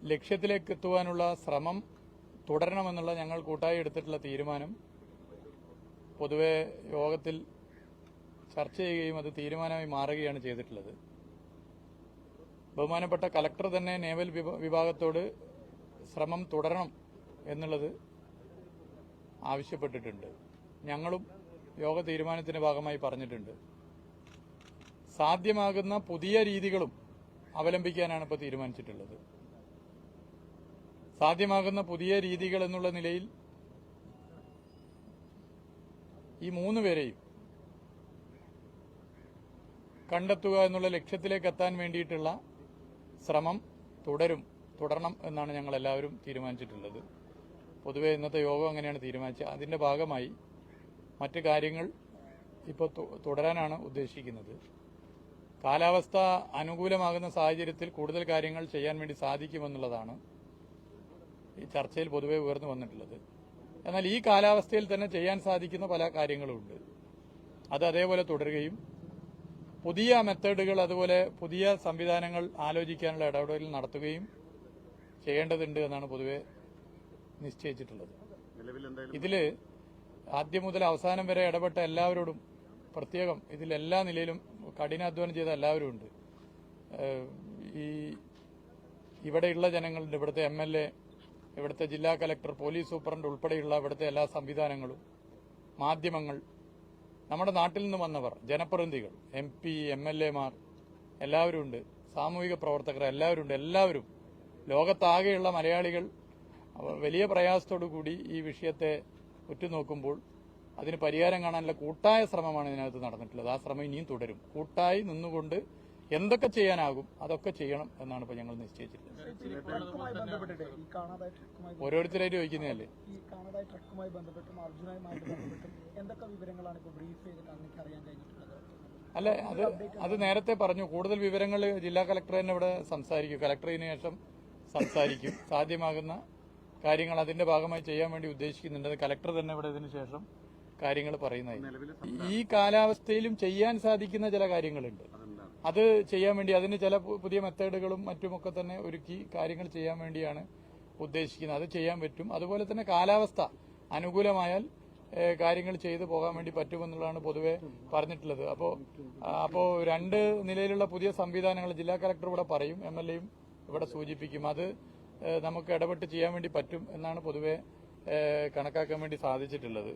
ലക്ഷ്യത്തിലേക്ക് എത്തുവാനുള്ള ശ്രമം തുടരണമെന്നുള്ള ഞങ്ങൾ കൂട്ടായി എടുത്തിട്ടുള്ള തീരുമാനം പൊതുവെ യോഗത്തിൽ ചർച്ച ചെയ്യുകയും അത് തീരുമാനമായി മാറുകയാണ് ചെയ്തിട്ടുള്ളത്. ബഹുമാനപ്പെട്ട കലക്ടർ തന്നെ നേവൽ വിഭാഗത്തോട് ശ്രമം തുടരണം എന്നുള്ളത് ആവശ്യപ്പെട്ടിട്ടുണ്ട്. ഞങ്ങളും യോഗ തീരുമാനത്തിന്റെ ഭാഗമായി പറഞ്ഞിട്ടുണ്ട്. സാധ്യമാകുന്ന പുതിയ രീതികളും അവലംബിക്കാനാണ് ഇപ്പോൾ തീരുമാനിച്ചിട്ടുള്ളത്. സാധ്യമാകുന്ന പുതിയ രീതികൾ എന്നുള്ള നിലയിൽ ഈ 3 പേരെയും കണ്ടെത്തുക എന്നുള്ള ലക്ഷ്യത്തിലേക്ക് എത്താൻ വേണ്ടിയിട്ടുള്ള ശ്രമം തുടരണം എന്നാണ് ഞങ്ങൾ എല്ലാവരും തീരുമാനിച്ചിട്ടുള്ളത്. പൊതുവെ ഇന്നത്തെ യോഗം അങ്ങനെയാണ് തീരുമാനിച്ചത്. അതിന്റെ ഭാഗമായി മറ്റ് കാര്യങ്ങൾ ഇപ്പോൾ തുടരാനാണ് ഉദ്ദേശിക്കുന്നത്. കാലാവസ്ഥ അനുകൂലമാകുന്ന സാഹചര്യത്തിൽ കൂടുതൽ കാര്യങ്ങൾ ചെയ്യാൻ വേണ്ടി സാധിക്കുമെന്നുള്ളതാണ് ഈ ചർച്ചയിൽ പൊതുവെ ഉയർന്നു വന്നിട്ടുള്ളത്. എന്നാൽ ഈ കാലാവസ്ഥയിൽ തന്നെ ചെയ്യാൻ സാധിക്കുന്ന പല കാര്യങ്ങളുമുണ്ട്. അത് അതേപോലെ തുടരുകയും പുതിയ മെത്തേഡുകൾ അതുപോലെ പുതിയ സംവിധാനങ്ങൾ ആലോചിക്കാനുള്ള ഇടപെടൽ നടത്തുകയും ചെയ്യേണ്ടതുണ്ട് എന്നാണ് പൊതുവെ നിശ്ചയിച്ചിട്ടുള്ളത്. ഇതിൽ ആദ്യം മുതൽ അവസാനം വരെ ഇടപെട്ട എല്ലാവരോടും പ്രത്യേകം ഇതിലെല്ലാ നിലയിലും കഠിനാധ്വാനം ചെയ്ത എല്ലാവരും ഉണ്ട്. ഇവിടെയുള്ള ജനങ്ങളുടെ, ഇവിടുത്തെ MLA, ഇവിടുത്തെ ജില്ലാ കലക്ടർ, പോലീസ് സൂപ്രണ്ട് ഉൾപ്പെടെയുള്ള ഇവിടുത്തെ എല്ലാ സംവിധാനങ്ങളും, മാധ്യമങ്ങൾ, നമ്മുടെ നാട്ടിൽ നിന്ന് വന്നവർ, ജനപ്രതിനിധികൾ, MP, MLA മാർ എല്ലാവരും ഉണ്ട്, സാമൂഹിക പ്രവർത്തകർ എല്ലാവരും ഉണ്ട്. എല്ലാവരും ലോകത്താകെയുള്ള മലയാളികൾ വലിയ പ്രയാസത്തോടു കൂടി ഈ വിഷയത്തെ ഉറ്റുനോക്കുമ്പോൾ അതിന് പരിഹാരം കാണാനുള്ള കൂട്ടായ ശ്രമമാണ് ഇതിനകത്ത് നടന്നിട്ടുള്ളത്. ആ ശ്രമം ഇനിയും തുടരും. കൂട്ടായി നിന്നുകൊണ്ട് എന്തൊക്കെ ചെയ്യാനാകും അതൊക്കെ ചെയ്യണം എന്നാണ് ഇപ്പോൾ ഞങ്ങൾ നിശ്ചയിച്ചിട്ടുള്ളത്. ഓരോരുത്തരായിട്ട് ചോദിക്കുന്നതല്ലേ. അല്ല, അത് നേരത്തെ പറഞ്ഞു. കൂടുതൽ വിവരങ്ങൾ ജില്ലാ കളക്ടർ തന്നെ ഇവിടെ സംസാരിക്കും. കളക്ടറിന് ശേഷം സംസാരിക്കും. സാധ്യമാകുന്ന കാര്യങ്ങൾ അതിന്റെ ഭാഗമായി ചെയ്യാൻ വേണ്ടി ഉദ്ദേശിക്കുന്നുണ്ട്. അത് കളക്ടർ തന്നെ ഇവിടെ ഇതിനു ശേഷം കാര്യങ്ങൾ പറയുന്നതായി. ഈ കാലാവസ്ഥയിലും ചെയ്യാൻ സാധിക്കുന്ന ചില കാര്യങ്ങളുണ്ട്. അത് ചെയ്യാൻ വേണ്ടി അതിന് ചില പുതിയ മെത്തേഡുകളും മറ്റുമൊക്കെ തന്നെ ഒരുക്കി കാര്യങ്ങൾ ചെയ്യാൻ വേണ്ടിയാണ് ഉദ്ദേശിക്കുന്നത്. അത് ചെയ്യാൻ പറ്റും. അതുപോലെ തന്നെ കാലാവസ്ഥ അനുകൂലമായാൽ കാര്യങ്ങൾ ചെയ്തു പോകാൻ വേണ്ടി പറ്റുമെന്നുള്ളതാണ് പൊതുവെ പറഞ്ഞിട്ടുള്ളത്. അപ്പോ 2 നിലയിലുള്ള പുതിയ സംവിധാനങ്ങൾ ജില്ലാ കളക്ടർ ഇവിടെ പറയും, MLA-യും ഇവിടെ സൂചിപ്പിക്കും. അത് നമുക്ക് ഇടപെട്ട് ചെയ്യാൻ വേണ്ടി പറ്റും എന്നാണ് പൊതുവെ കണക്കാക്കാൻ വേണ്ടി സാധിച്ചിട്ടുള്ളത്.